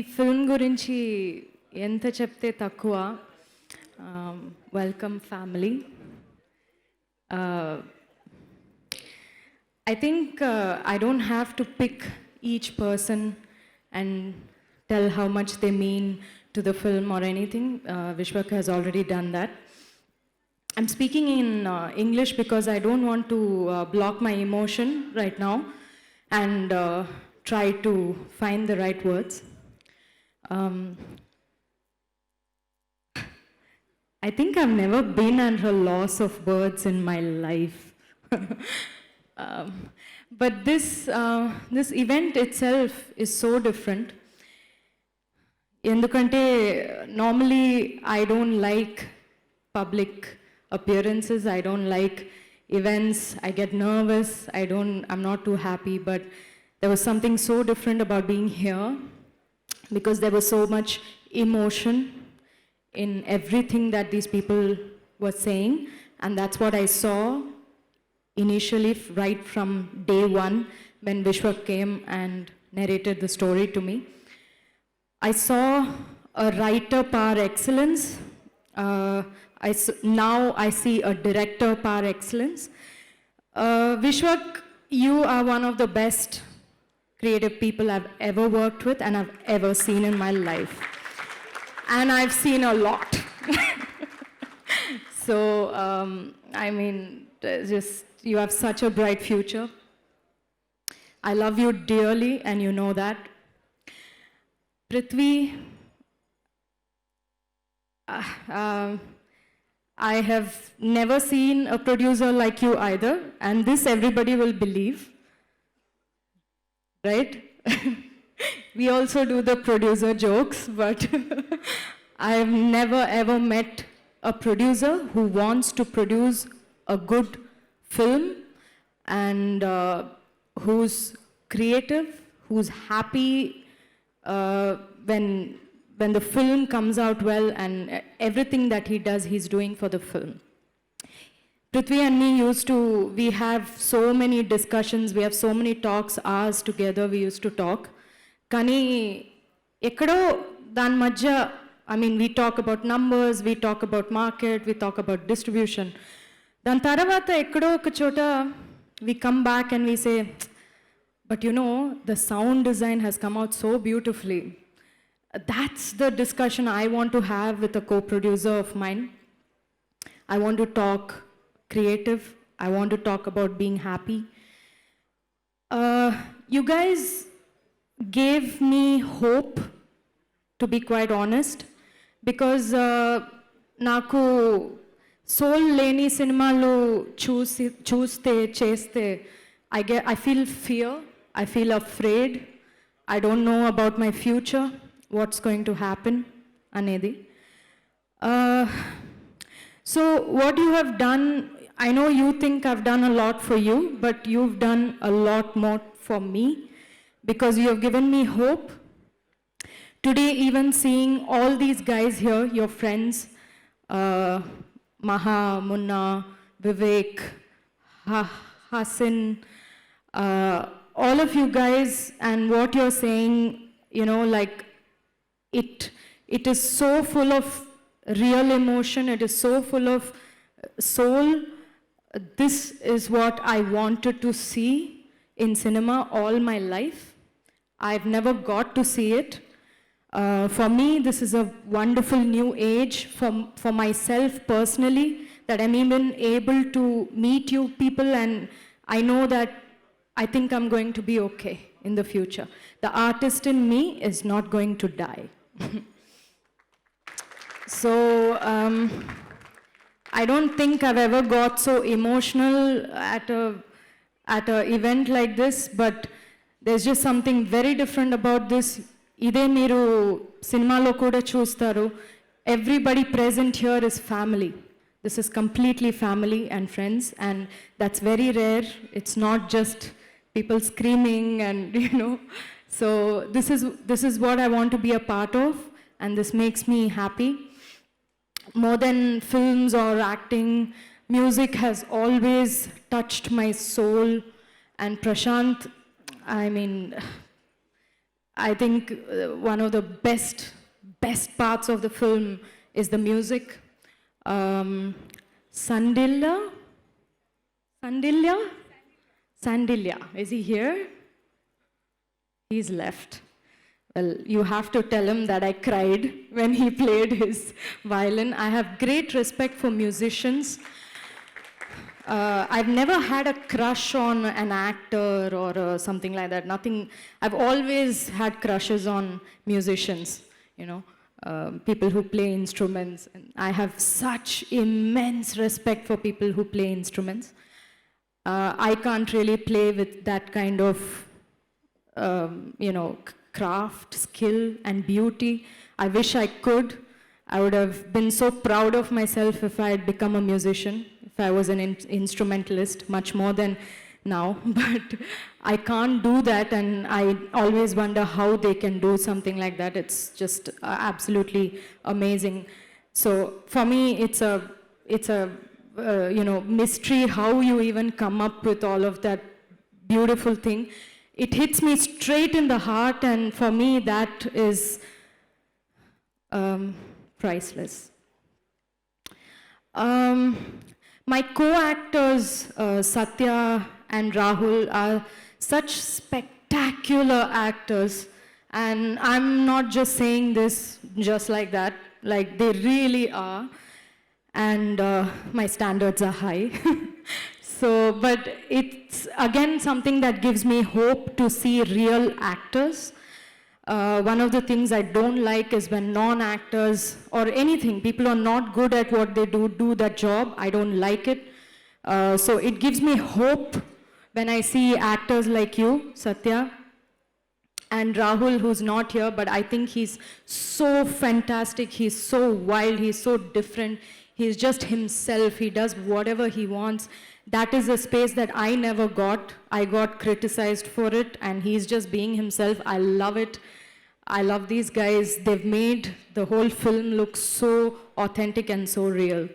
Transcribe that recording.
Film గురించి ఎంత చెప్తే తక్కువ. Welcome family. I think I don't have to pick each person and tell how much they mean to the film or anything. Vishwak has already done that. I'm speaking in English because I don't want to block my emotion right now and try to find the right words. I think I've never been under loss of words in my life. But this event itself is so different. Endukante normally I don't like public appearances. I don't like events. I get nervous. I'm not too happy, but there was something so different about being here because there was so much emotion in everything that these people were saying, and that's what I saw initially right from day one when Vishwak came and narrated the story to me. I saw a writer par excellence. Now I see a director par excellence. Vishwak, you are one of the best creative people I've ever worked with and I've ever seen in my life. And I've seen a lot. So, I mean, you have such a bright future. I love you dearly and you know that. Prithvi, I have never seen a producer like you either, and this everybody will believe, right? We also do the producer jokes, but I've never ever met a producer who wants to produce a good film and who's creative, who's happy when the film comes out well, and everything that he does, he's doing for the film. Prithvi and me we have so many discussions, we have so many talks, hours together we used to talk. Kani ekkado dan madhya, I mean, we talk about numbers, we talk about market, we talk about distribution. Dan taravata ekkado oka chota we come back and we say, but you know, the sound design has come out so beautifully. That's the discussion I want to have with a co-producer of mine. I want to talk creative. I want to talk about being happy. You guys gave me hope, to be quite honest, because నాకు soul లేని సినిమాలు చూస్తే చేస్తే I feel fear, I feel afraid, I don't know about my future, what's going to happen anedi. So what you have done, I know you think I've done a lot for you, but you've done a lot more for me because you have given me hope. Today, even seeing all these guys here, your friends, Maha, Munna, Vivek, Hassan, all of you guys, and what you're saying, you know, like it is so full of real emotion, it is so full of soul. This is what I wanted to see in cinema all my life. I've never got to see it. For me, this is a wonderful new age for myself personally, that I'm even able to meet you people, and I know that I think I'm going to be okay in the future. The artist in me is not going to die. So, I don't think I've ever got so emotional at a event like this, but there's just something very different about this. Ide meeru cinemalo kuda chustaru. Everybody present here is family. This is completely family and friends, and that's very rare. It's not just people screaming and, you know. So this is what I want to be a part of, and this makes me happy. More than films or acting, music has always touched my soul. And Prashant, I mean, I think one of the best parts of the film is the music. Sandilya? Sandilya, is he here? He's left. Well, you have to tell him that I cried when he played his violin. I have great respect for musicians. I've never had a crush on an actor or something like that. Nothing. I've always had crushes on musicians, people who play instruments. And I have such immense respect for people who play instruments. I can't really play with that kind of, craft, skill, and beauty. I wish I could. I would have been so proud of myself if I had become a musician, if I was an instrumentalist, much more than now. But I can't do that, and I always wonder how they can do something like that. It's just absolutely amazing. So for me, it's a mystery how you even come up with all of that beautiful thing. It hits me straight in the heart, and for me, that is priceless. My co-actors, Satya and Rahul, are such spectacular actors, and I'm not just saying this just like that, like they really are, and my standards are high. But it's again something that gives me hope to see real actors. One of the things I don't like is when non-actors or anything, people who are not good at what they do that job. I don't like it. So it gives me hope when I see actors like you, Satya, and Rahul, who's not here, but I think he's so fantastic, he's so wild, he's so different, he's just himself, he does whatever he wants. That is a space that I never got. I got criticized for it, and he's just being himself. I love it. I love these guys. They've made the whole film look so authentic and so real.